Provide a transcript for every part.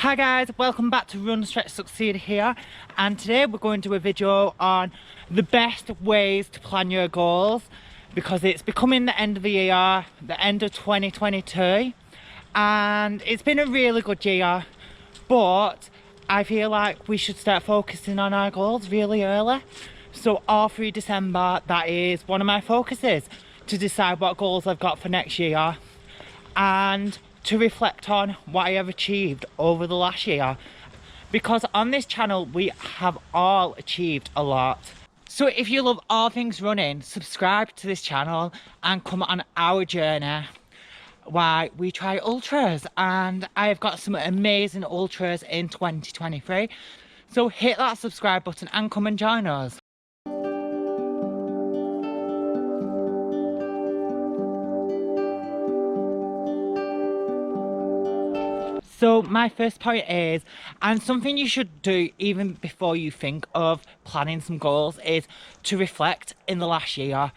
Hi guys, welcome back to Run, Stretch, Succeed here, and today we're going to do a video on the best ways to plan your goals because it's becoming the end of the year, the end of 2022, and it's been a really good year, but I feel like we should start focusing on our goals really early. So all through December, that is one of my focuses, to decide what goals I've got for next year and to reflect on what I have achieved over the last year, because on this channel we have all achieved a lot. So if you love all things running, subscribe to this channel and come on our journey while we try ultras, and I've got some amazing ultras in 2023, so hit that subscribe button and come and join us. So my first point is, and something you should do even before you think of planning some goals, is to reflect in the last year.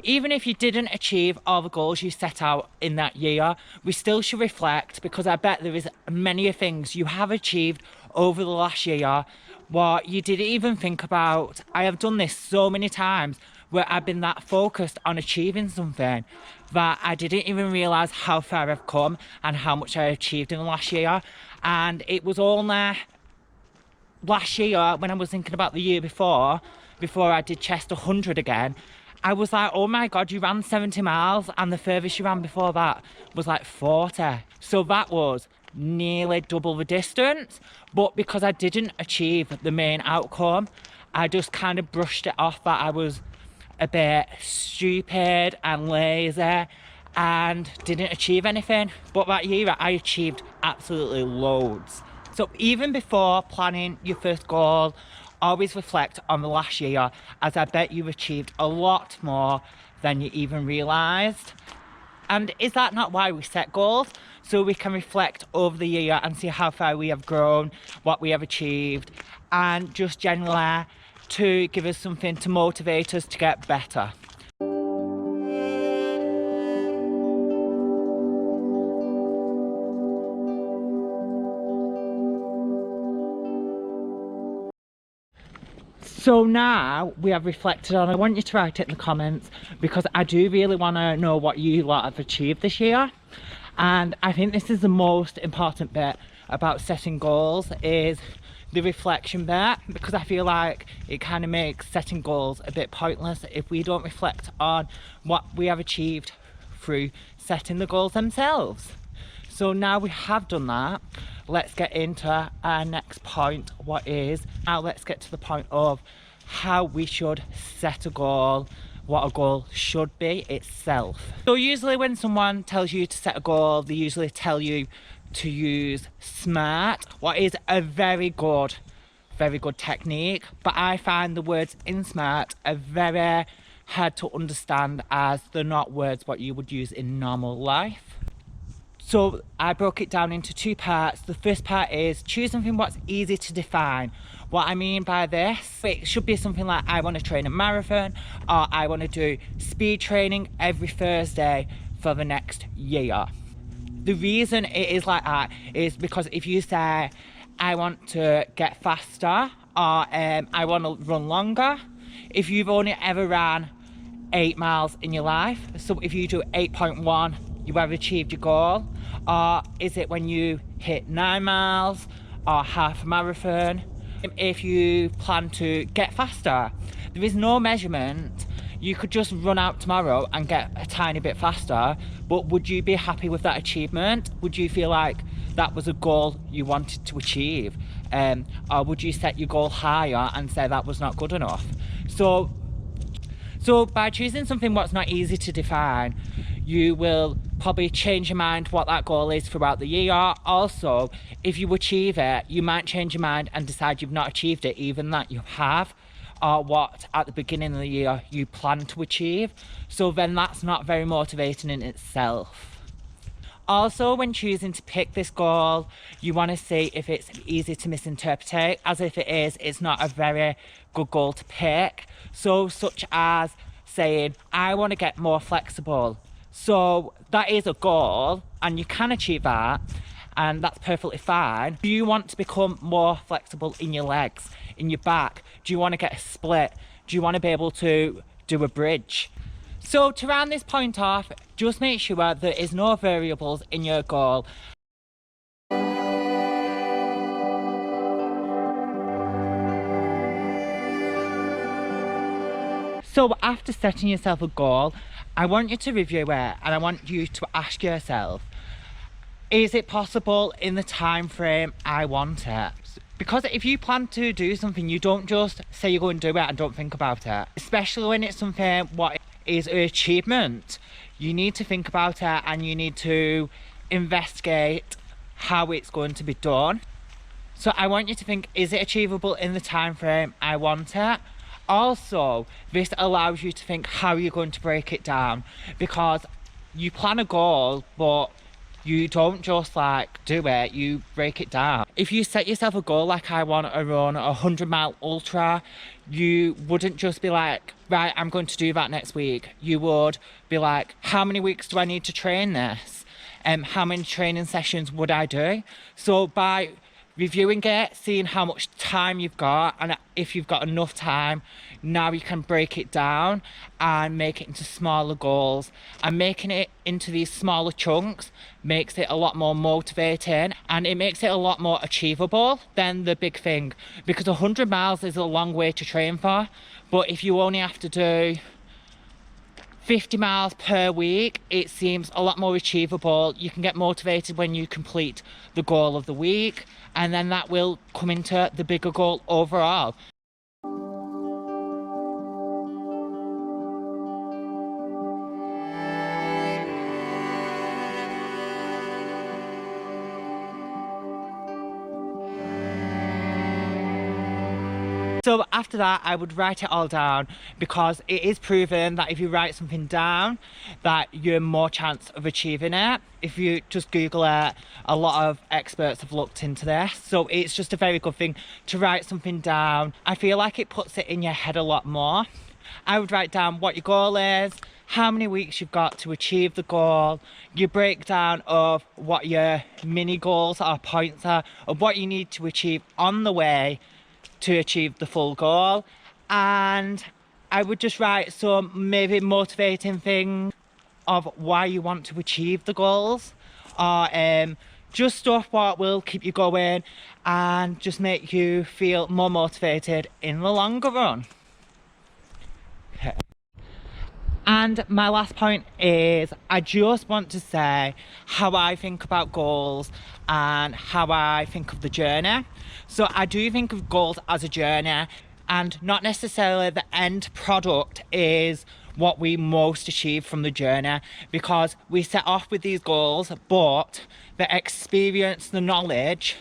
Even if you didn't achieve all the goals you set out in that year, we still should reflect, because I bet there is many things you have achieved over the last year what you didn't even think about. I have done this so many times where I've been that focused on achieving something that I didn't even realise how far I've come and how much I achieved in the last year. And it was only last year, when I was thinking about the year before I did chest 100 again, I was like, oh my god, you ran 70 miles and the furthest you ran before that was like 40. So that was nearly double the distance, but because I didn't achieve the main outcome, I just kind of brushed it off that I was a bit stupid and lazy and didn't achieve anything. But that year I achieved absolutely loads. So even before planning your first goal, always reflect on the last year, as I bet you've achieved a lot more than you even realised. And is that not why we set goals? So we can reflect over the year and see how far we have grown, what we have achieved, and just generally to give us something to motivate us to get better. So now we have reflected on, I want you to write it in the comments, because I do really want to know what you lot have achieved this year. And I think this is the most important bit about setting goals, is the reflection bit, because I feel like it kind of makes setting goals a bit pointless if we don't reflect on what we have achieved through setting the goals themselves. So now we have done that, let's get into our next point. Now let's get to the point of how we should set a goal, what a goal should be itself. So usually when someone tells you to set a goal, they usually tell you to use SMART, what is a very good technique, but I find the words in SMART are very hard to understand, as they're not words what you would use in normal life. So I broke it down into two parts. The first part is choose something what's easy to define. What I mean by this, it should be something like, I want to train a marathon, or I want to do speed training every Thursday for the next year. The reason it is like that is because if you say, I want to get faster, or I want to run longer, if you've only ever ran 8 miles in your life, so if you do 8.1, you have achieved your goal. Or is it when you hit 9 miles or half a marathon? If you plan to get faster, there is no measurement. You could just run out tomorrow and get a tiny bit faster, but would you be happy with that achievement? Would you feel like that was a goal you wanted to achieve? Or would you set your goal higher and say that was not good enough? So by choosing something what's not easy to define, you will probably change your mind what that goal is throughout the year. Also, if you achieve it, you might change your mind and decide you've not achieved it, even that you have, or what at the beginning of the year you plan to achieve. So then that's not very motivating in itself. Also, when choosing to pick this goal, you want to see if it's easy to misinterpret, as if it is, it's not a very good goal to pick. So such as saying, I want to get more flexible. So that is a goal and you can achieve that, and that's perfectly fine. Do you want to become more flexible in your legs, in your back? Do you want to get a split? Do you want to be able to do a bridge? So to round this point off, just make sure there is no variables in your goal. So after setting yourself a goal, I want you to review it, and I want you to ask yourself, is it possible in the time frame I want it? Because if you plan to do something, you don't just say you go and do it and don't think about it. Especially when it's something what is an achievement. You need to think about it, and you need to investigate how it's going to be done. So I want you to think, is it achievable in the time frame I want it? Also, this allows you to think how you're going to break it down, because you plan a goal, but you don't just like do it, you break it down. If you set yourself a goal like I want to run a 100-mile ultra, you wouldn't just be like, right, I'm going to do that next week. You would be like, how many weeks do I need to train this? How many training sessions would I do? So by reviewing it, seeing how much time you've got, and if you've got enough time, now you can break it down and make it into smaller goals. And making it into these smaller chunks makes it a lot more motivating, and it makes it a lot more achievable than the big thing, because 100 miles is a long way to train for. But if you only have to do 50 miles per week, it seems a lot more achievable. You can get motivated when you complete the goal of the week, and then that will come into the bigger goal overall. So after that, I would write it all down, because it is proven that if you write something down, that you're more chance of achieving it. If you just Google it, a lot of experts have looked into this. So it's just a very good thing to write something down. I feel like it puts it in your head a lot more. I would write down what your goal is, how many weeks you've got to achieve the goal, your breakdown of what your mini goals or points are, of what you need to achieve on the way to achieve the full goal. And I would just write some maybe motivating things of why you want to achieve the goals, or just stuff what will keep you going and just make you feel more motivated in the longer run. Okay. And my last point is, I just want to say how I think about goals and how I think of the journey. So I do think of goals as a journey, and not necessarily the end product is what we most achieve from the journey, because we set off with these goals, but the experience, the knowledge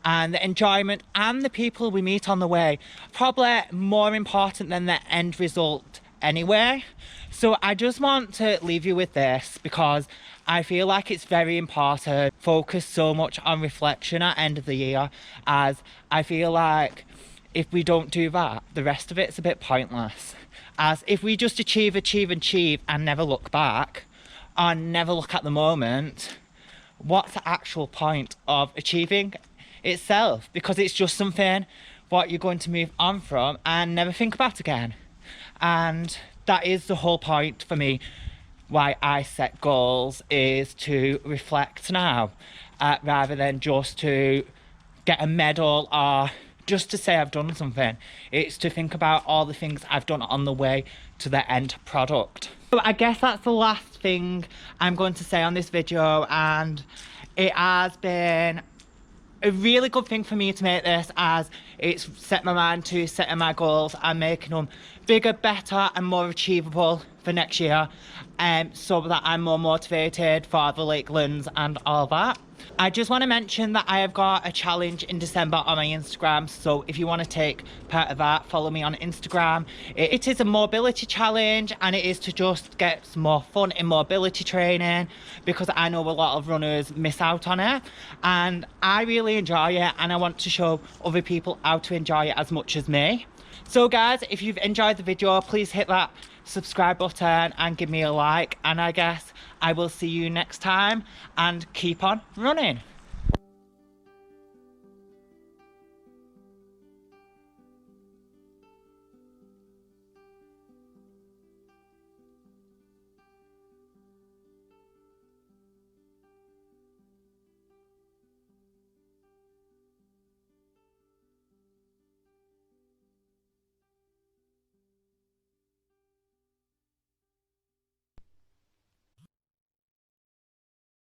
and the enjoyment and the people we meet on the way, probably more important than the end result anyway. So I just want to leave you with this, because I feel like it's very important to focus so much on reflection at end of the year, as I feel like if we don't do that, the rest of it's a bit pointless. As if we just achieve and never look back, or never look at the moment, what's the actual point of achieving itself? Because it's just something what you're going to move on from and never think about again. And that is the whole point for me why I set goals, is to reflect now, rather than just to get a medal or just to say I've done something. It's to think about all the things I've done on the way to the end product. So I guess that's the last thing I'm going to say on this video, and it has been a really good thing for me to make this, as it's set my mind to setting my goals and making them bigger, better and more achievable for next year, so that I'm more motivated for the Lakelands and all that. I just want to mention that I have got a challenge in December on my Instagram, so if you want to take part of that, follow me on Instagram. It is a mobility challenge, and it is to just get some more fun in mobility training, because I know a lot of runners miss out on it, and I really enjoy it, and I want to show other people how to enjoy it as much as me. So guys, if you've enjoyed the video, please hit that subscribe button and give me a like, and I guess I will see you next time, and keep on running.